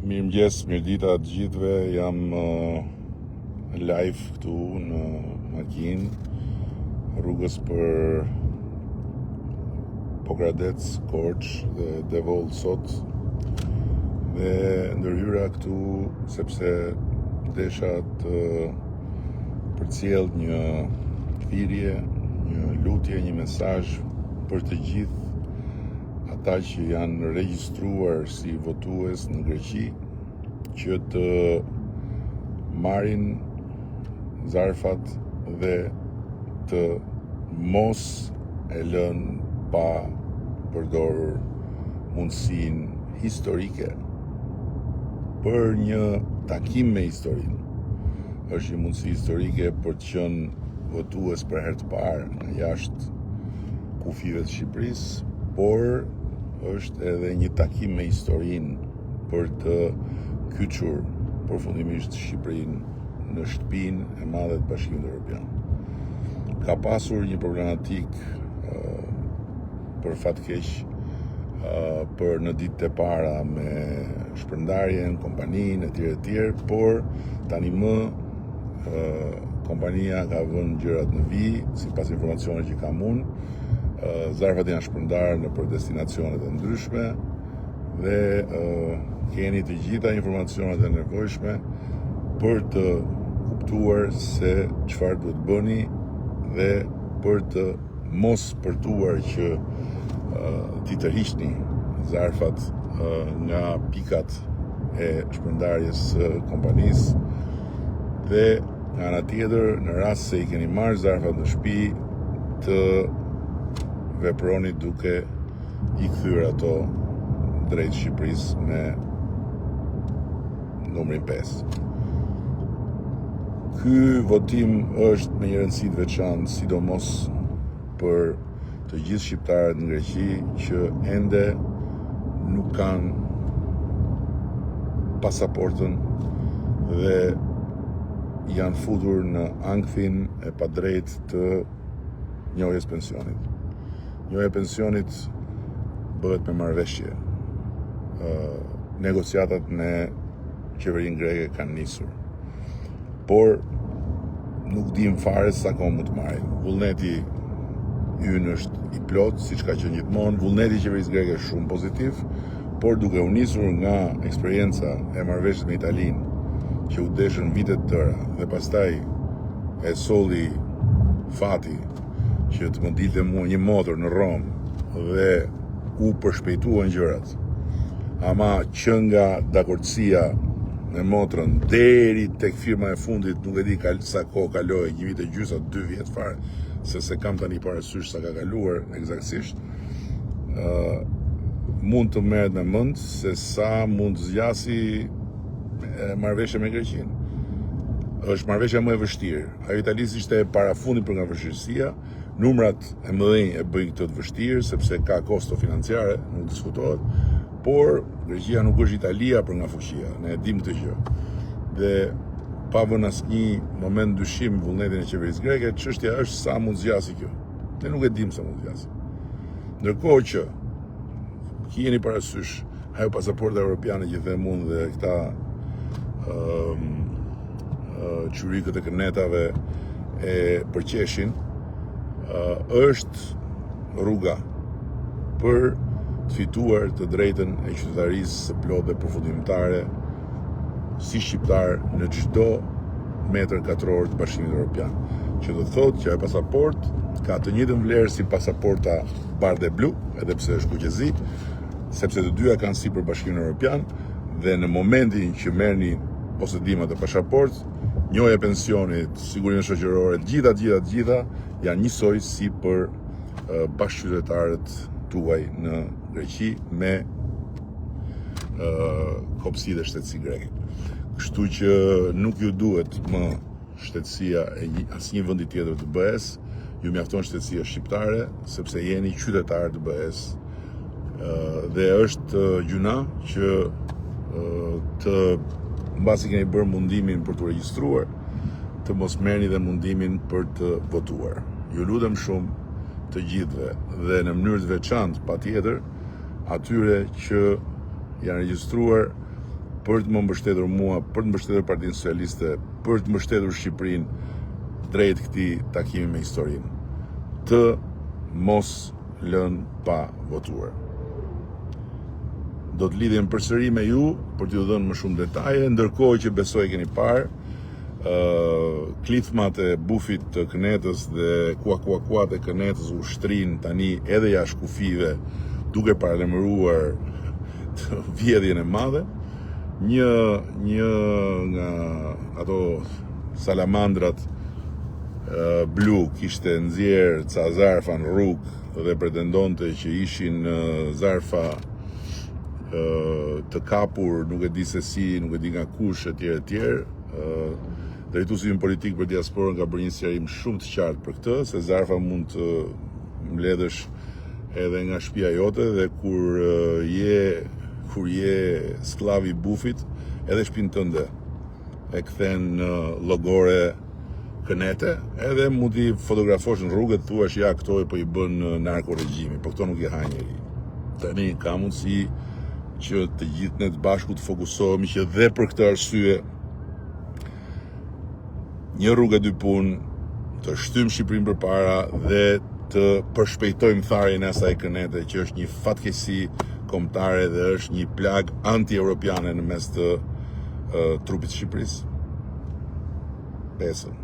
Mirëmëngjes, mirëdita të gjithëve. Jam live këtu në makinë, rrugës për Pogradec, Korçë dhe Devoll sot. Dhe ndërhyra këtu sepse desha të përcjell një thirrje, një lutje, një mesazh për të gjithë ata që janë regjistruar si votues në Greqi, që të marrin zarfat dhe të mos e lënë pa përdorur mundësinë historike për një takim me historinë. Është një mundësi historike për të qenë votues për herë të parë në jashtë kufive të Shqipërisë, por është edhe një takim me historinë për të kyçur përfundimisht Shqipërinë në shtëpinë e madhe të Bashkimit Evropian. Ka pasur një problematik për fat keq për në ditët e para me shpërndarjen, kompaninë etj, por tani më kompania ka vënë gjërat në vijë, sipas informacioneve që kam unë. Zarfat janë shpërndarë në për destinacionet e ndryshme dhe keni të gjitha informacionet e nevojshme për të kuptuar se çfarë duhet bëni dhe për të mos përtuar që t'i tërhiqni zarfat nga pikat e shpërndarjes së kompanisë dhe nga ana tjetër, në rast se i keni marrë zarfat në shtëpi, të veproni duke i kthyer ato drejt Shqipërisë me numrin 5. Ky votim është me një rëndësi të veçantë, sidomos për të gjithë shqiptarët në Greqi që ende nuk kanë pasaportën dhe janë futur në ankthin e padrejtë të njojës pensionit. Njoja e pensionit bëhet me marrëveshje. Negociatat në qeverinë greke kanë nisur. Por nuk dim fare sa kohë mund të marrin. Vullneti ynë është i plot, siç ka qenë gjithmonë. Vullneti i qeverisë greke është shumë pozitiv, por duke u nisur nga eksperienca e marrëveshjes me Italinë, që u deshën vite të tëra dhe pastaj e solli fati që të më dilte mua një motor në Rom dhe u përshpejtuan gjërat. Ama që nga dakordësia me motrën deri tek firma e fundit, nuk e di sa kohë kaloi, një vit e gjysmë, 2 vjet fare, se kam tani parasysh sa ka kaluar eksaktësisht. Mund të merret me mend se sa mund të zgjasi marrëveshja me Greqinë. Është marrëveshja më e vështirë. Ajo italisë ishte e parafundit për nga vështirësia. Numrat e mëdhenj e bëjnë këtë të vështirë sepse ka kosto financiare, nuk diskutohet, por Greqia nuk është Italia për nga fuqia, ne e dim këtë gjë. Dhe pa vënë asnjë moment dyshim vullnetin e qeverisë greke, çështja është sa mund zgjasë kjo. Ne nuk e dim sa mund zgjasë. Ndërkohë që keni parasysh ajo pasaporta europiane që them unë dhe këta qyrikët e kënetave e përqeshin, është rruga për të fituar të drejtën e qytetarisë së plotë dhe përfundimtare si shqiptar në çdo metër katror të Bashkimit Evropian. Që do të thotë që ajo pasaport ka të njëjtën vlerë si pasaporta bardhë e blu, edhe pse është kuqezi, sepse të dyja kanë sipër Bashkimin Evropian dhe në momentin që merrni posedimet e pasaportë, njoja e pensionit, sigurinë shoqërore, gjitha janë njësoj si për bashkëqytetarët tuaj në Greqi me kopësi dhe shtetësi greke. Kështu që nuk ju duhet më shtetësia e asnjë vendi tjetër të BE-s, ju mjafton shtetësia shqiptare sepse jeni qytetar të BE-s. Dhe është gjuna që mbasi keni bërë mundimin për të regjistruar, të mos merrni dhe mundimin për të votuar. Ju lutem shumë të gjithëve dhe në mënyrë të veçantë patjetër atyre që janë regjistruar për të më mbështetur mua, për të mbështetur Partinë Socialiste, për të mbështetur Shqipërinë drejt këtij takimi me historinë, të mos lënë pa votuar. Do të lidhem përsëri me ju për t'ju dhënë më shumë detaje, ndërkohë që besoj keni parë klithmat e bufit të Kënetës dhe kuakuat e Kënetës u shtrin tani edhe jashtë kufive, duke paralajmëruar të vjedhjen e madhe. Një nga ato salamandrat blu kishte nxjerr ca zarfa në rrugë dhe pretendonte që ishin zarfa të kapur, nuk e di se si, nuk e di nga kush etj. Drejtuesi im politik për diasporën ka bërë një sqarim shumë të qartë për këtë, se zarfa mund të mbledhësh edhe nga shtëpia jote dhe kur je skllav i bufit, edhe shtëpinë tënde e kthen në llogore Kënete, edhe mund t'i fotografosh në rrugë të thuash ja këto po i bën narkoregjimi, po këto nuk i ha njeri. Tani ka mundësi që të gjithë ne të bashku të fokusohemi që dhe për këtë arsye një rrugë e dy punë, të shtym Shqipërinë përpara dhe të përshpejtojmë tharjen e asaj Kënete që është një fatkeqësi kombëtare dhe është një plag anti-europiane në mes të trupit të Shqipërisë. Besëm.